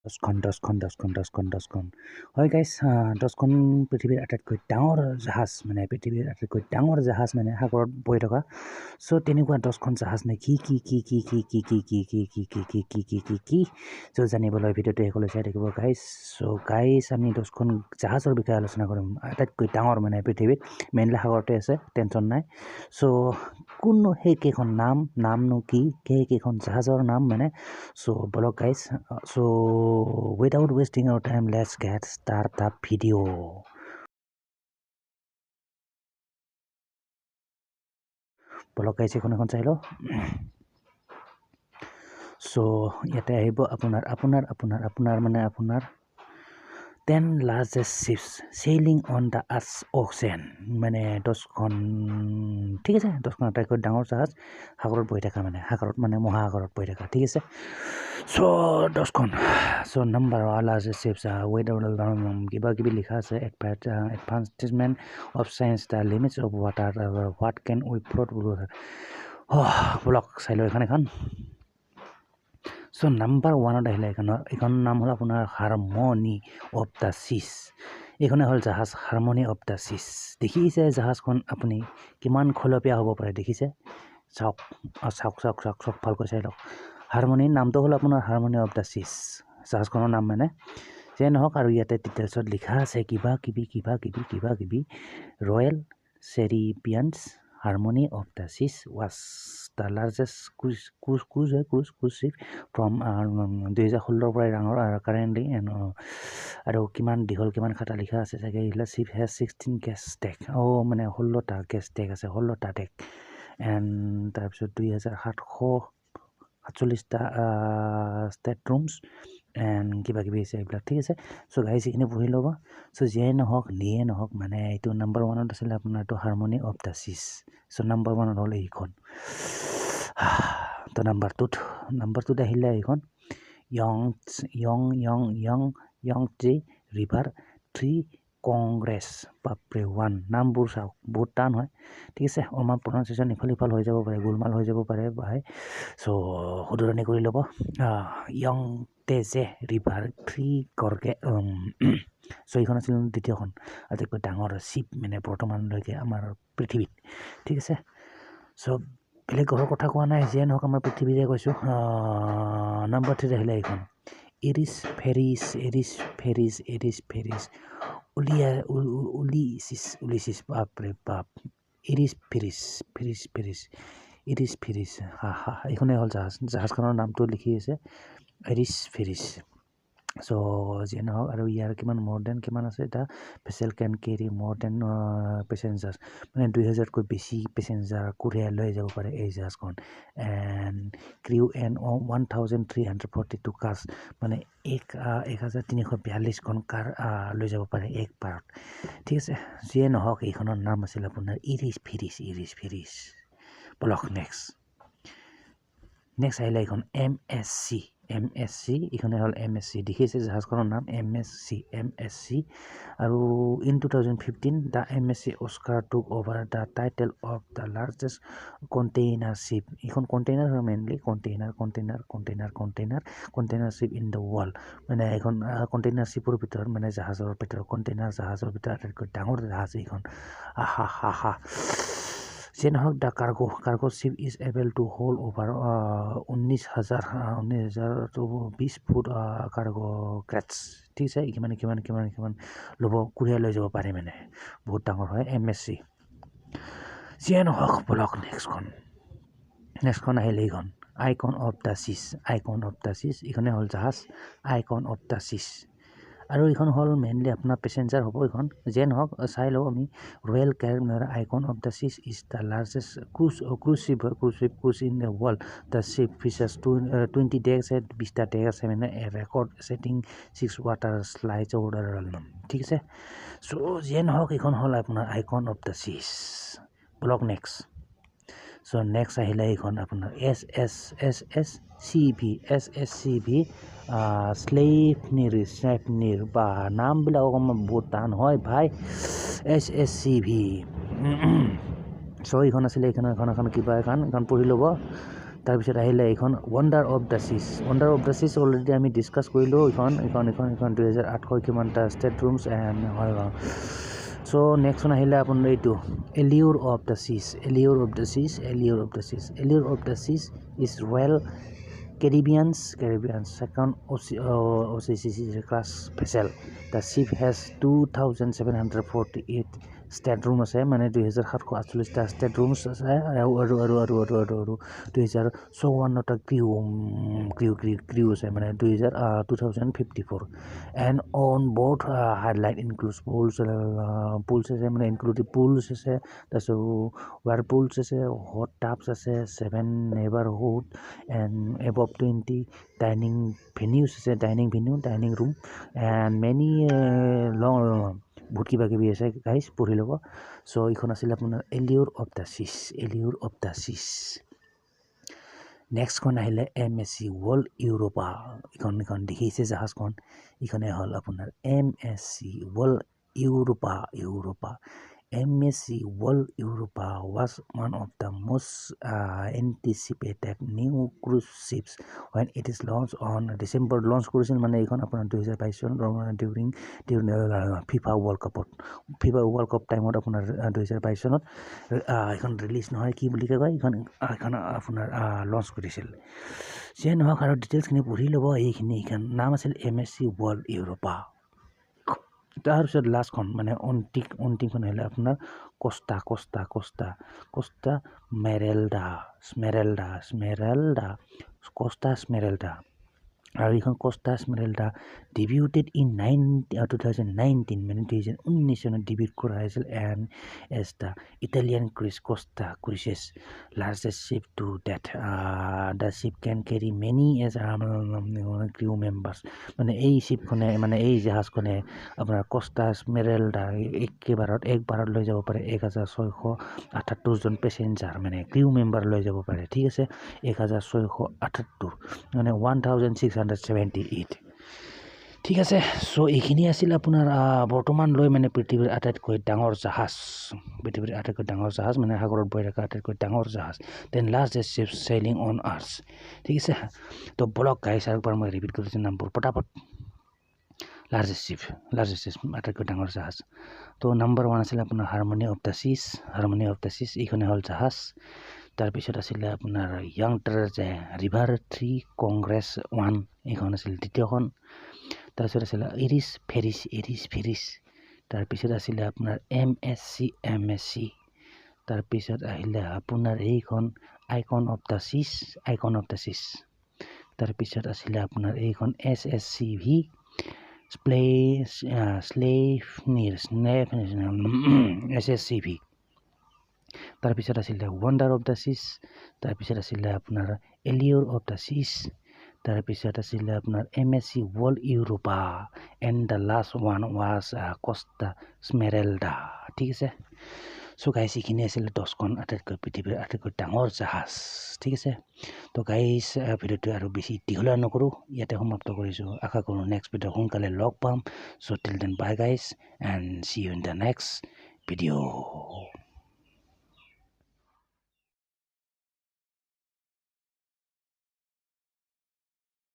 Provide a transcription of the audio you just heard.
দছখন হয় গাইজ দছখন পৃথিৱীৰ আটাইতকৈ ডাঙৰ জাহাজ মানে পৃথিৱীৰ আটাইতকৈ ডাঙৰ জাহাজ মানে সাগৰত বহি থকা চ' তেনেকুৱা দছখন জাহাজ মানে কি চ' জানিবলৈ ভিডিঅ'টো শেষলৈ চাই থাকিব গাইজ চ' গাইজ আমি দছখন জাহাজৰ বিষয়ে আলোচনা কৰিম আটাইতকৈ ডাঙৰ মানে পৃথিৱীত মেইনলি সাগৰতে আছে টেনশ্যন নাই চ' কোননো সেইকেইখন নামনো কি সেইকেইখন জাহাজৰ নাম মানে চ' বলক guys so' without wasting our time let's get start the video বলক গাইজ এখন চাই লওঁ চ' ইয়াতে আহিব আপোনাৰ মানে আপোনাৰ 10 largest ships sailing on the ocean মানে দছখন ঠিক আছে দছখন আটাইতকৈ ডাঙৰ জাহাজ সাগৰত বহি থকা মানে সাগৰত মানে মহাসাগৰত বহি থকা ঠিক আছে চ' দছখন চ' নাম্বাৰ লাৰ্জেষ্ট ships কিবা কিবি লিখা আছে advancement of science the limits of water what can we float বলক চাই লওঁ এখন চ' নাম্বাৰ ওৱানত আহিলে এইখন নাম হ'ল আপোনাৰ হাৰমনি অফ দ্য চিজ এইখনে হ'ল জাহাজ হাৰমনি অফ দ্য চিজ দেখিছে জাহাজখন আপুনি কিমান খলপীয়া হ'ব পাৰে দেখিছে চাওক ভালকৈ চাই লওক হাৰমনি নামটো হ'ল আপোনাৰ হাৰমনি অফ দ্য চিজ জাহাজখনৰ নাম মানে যে নহওক আৰু ইয়াতে ডিটেইলছত লিখা আছে কিবা কিবি Royal Caribbean's Harmony of the Seas was the largest cruise ship from 2016 পৰাই ডাঙৰ আৰু কাৰেণ্টলি আৰু কিমান দীঘল কিমান খাটা লিখা আছে চাগে এইবিলাক শ্বিপ হেজ 16 গেছ টেক মানে 16টা গেছ টেক আছে 16টা টেক এণ্ড তাৰপিছত 2747টা ষ্টেট ৰুমছ এণ্ড কিবা কিবি আছে এইবিলাক ঠিক আছে চ' গাইজ এইখিনি পঢ়ি ল'ব চ' যিয়ে নহওক মানে এইটো নাম্বাৰ ওৱানত আছিলে আপোনাৰটো Harmony of the Seas so' number ওৱানত হ'ল এইখন তো নাম্বাৰ টুত আহিলে এইখন য়ংজি ৰিভাৰ 3 কংগ্ৰেছ বাপৰে 1 নামবোৰ চাওক বহুত টান হয় ঠিক আছে আমাৰ প্ৰনাউন্সিয়েশ্যন ইফাল হৈ যাব পাৰে গোলমাল হৈ যাব পাৰে ভাই চ' শুধৰণি কৰি ল'ব য়ংটেজে ৰিভাৰ 3 কৰ্গে চ' এইখন আছিল দ্বিতীয়খন আটাইতকৈ ডাঙৰ শ্বিপ মানে বৰ্তমানলৈকে আমাৰ পৃথিৱীত ঠিক আছে চ' বেলেগ ঘৰৰ কথা কোৱা নাই যিয়ে নহওক আমাৰ পৃথিৱীৰে কৈছোঁ নাম্বাৰ 3 আহিলে এইখন এৰিছ ফেৰিছ উলিচিছ বাপৰে বাপ এৰিছ ফেৰিছ এইখনেই হ'ল জাহাজখনৰ নামটো লিখি আছে এৰিছ ফেৰিছ চ' যিয়ে নহওক আৰু ইয়াৰ কিমান আছে এটা ভেছেল কেন কেৰি মোৰ দেন পেচেঞ্জাৰ্ছ মানে 2000তকৈ বেছি পেচেঞ্জাৰ কঢ়িয়াই লৈ যাব পাৰে এই জাহাজখন এণ্ড ক্ৰিউ এণ্ড 1342 কাছ মানে 1342খন কাৰ লৈ যাব পাৰে এক পাৰত ঠিক আছে যিয়ে নহওক এইখনৰ নাম আছিল আপোনাৰ ইৰিছ ফেৰিছ বলক নেক্সট আহিলে এইখন এম এছ চি এইখনে হ'ল MSC দেখিছে জাহাজখনৰ নাম MSC আৰু in 2015 the MSC Oscar took over the title of the largest container ship এইখন কণ্টেইনাৰ হয় mainly container ship in the world মানে এইখন কণ্টেইনাৰ শ্বিপৰ ভিতৰত মানে জাহাজৰ ভিতৰত কণ্টেইনাৰ জাহাজৰ ভিতৰত আটাইতকৈ ডাঙৰ জাহাজ এইখন যিয়ে নহওক the cargo ship is able to hold over 19,020 foot cargo crates ঠিক আছে কিমান ল'ব কঢ়িয়াই লৈ যাব পাৰে মানে বহুত ডাঙৰ হয় MSC যিয়ে নহওক বলক নেক্সটখন আহিলে এইখন আইকন অফ দ্য চিজ এইখনে হ'ল জাহাজ আইকন অফ দ্য চিজ আৰু এইখন হ'ল মেইনলি আপোনাৰ পেচেঞ্জাৰ হ'ব এইখন যিয়ে নহওক চাই লওঁ আমি Royal Caribbean Icon of the Seas is the largest cruise ship in the world the ship features 20 deck আছে 20টা ডেক আছে মানে record setting 6 water slides order ঠিক আছে চ' যিয়ে নহওক এইখন হ'ল আপোনাৰ Icon of the Seas block next আহিলে এইখন আপোনাৰ SSCV স্লেইপনিৰ বা নামবিলাক অকণমান বহুত টান হয় ভাই SSCV চ' এইখন আছিলে এখন কিবা এখন পঢ়ি ল'ব তাৰপিছত আহিলে এইখন wonder of the cheese already আমি ডিছকাছ কৰিলোঁ এইখন 2008 কিমানটা ষ্টেট ৰুমছ এণ্ড হয় চ' নেক্সটখন আহিলে আপোনাৰ এইটো Allure of the Seas is Royal Caribbean second OCCC class vessel. The ship has 2,748 stateroom আছে মানে 2,748টা staterooms আছে আৰু 2,054টা crew আছে মানে 2,054 and on board highlight includes pools আছে মানে include pools আছে তাৰপিছত whirlpools আছে hot tubs আছে 7 neighborhood and above 20 dining room and many long বহুত কিবা কিবি আছে গাইজ পঢ়ি ল'ব চ' এইখন আছিলে আপোনাৰ এলিউৰ অফ দ্য চিজ নেক্সটখন আহিলে MSC ৱৰ্ল্ড ইউৰোপা এইখন দেখিছে জাহাজখন এইখনে হ'ল আপোনাৰ MSC World Europa MSC World Europa was one of the most anticipated new cruise ships when it is launched on December launch কৰিছিল মানে এইখন আপোনাৰ 2022 চনত during FIFA World Cup টাইমত আপোনাৰ 2022 চনত এইখন ৰিলিজ নহয় কি বুলি কয় এইখন আপোনাৰ লঞ্চ কৰিছিল যে নহওক আৰু ডিটেইলছখিনি পঢ়ি ল'ব এইখন নাম আছিল MSC World Europa তাৰপিছত লাষ্টখন মানে অন্তিমখন আহিলে আপোনাৰ কষ্টা স্মেৰেল্ডা আৰু এইখন কষ্টা স্মেৰেল্ডা debuted in 2019 মানে 2019 চনত ডিবিউট কৰা হৈছিল and as the Italian cruise Costa Cruises largest ship to that the ship can carry many as crew members মানে এই শিপখনে মানে এই জাহাজখনে আপোনাৰ কষ্টা স্মেৰেল্ডা একবাৰত লৈ যাব পাৰে 1678 জন পেছেঞ্জাৰ মানে ক্ৰিউ মেম্বাৰ লৈ যাব পাৰে ঠিক আছে 1678 মানে 1678 ঠিক আছে চ' এইখিনি আছিল আপোনাৰ বৰ্তমান লৈ মানে পৃথিৱীৰ আটাইতকৈ ডাঙৰ জাহাজ মানে সাগৰত বৈ থকা আটাইতকৈ ডাঙৰ জাহাজ then largest ship sailing on earth ঠিক আছে তো বলক গাইছ আৰু একবাৰ মই ৰিপিট কৰিছোঁ নামবোৰ পটাপট লাৰ্জেষ্ট শিপ আটাইতকৈ ডাঙৰ জাহাজ তো নাম্বাৰ 1 আছিলে আপোনাৰ হাৰমনি অফ দ্য চিজ এইখনে হ'ল জাহাজ তাৰপিছত আছিলে আপোনাৰ য়াং ট্ৰেজে ৰিভাৰ 3 কংগ্ৰেছ 1 এইখন আছিল দ্বিতীয়খন তাৰপিছত আছিলে এৰিছ ফেৰিছ তাৰপিছত আছিলে আপোনাৰ MSC তাৰপিছত আহিলে আপোনাৰ এইখন আইকন অফ দ্য চিজ তাৰপিছত আছিলে আপোনাৰ এইখন SSCV SSCV তাৰপিছত আছিলে ৱণ্ডাৰ অফ দ্য চিজ তাৰপিছত আছিলে আপোনাৰ এলিউৰ অফ দ্য চিজ তাৰপিছত আছিলে আপোনাৰ MSC World Europa and the last one was Costa Smeralda ঠিক আছে চ' গাইছ এইখিনি আছিলে 10খন পৃথিৱীৰ আটাইতকৈ ডাঙৰ জাহাজ ঠিক আছে তো গাইছ ভিডিঅ'টো আৰু বেছি দীঘলীয়া নকৰোঁ ইয়াতে সমাপ্ত কৰিছোঁ আশা কৰোঁ নেক্সট ভিডিঅ' সোনকালে লগ পাম চ' টিল then bye guys and see you in the next video'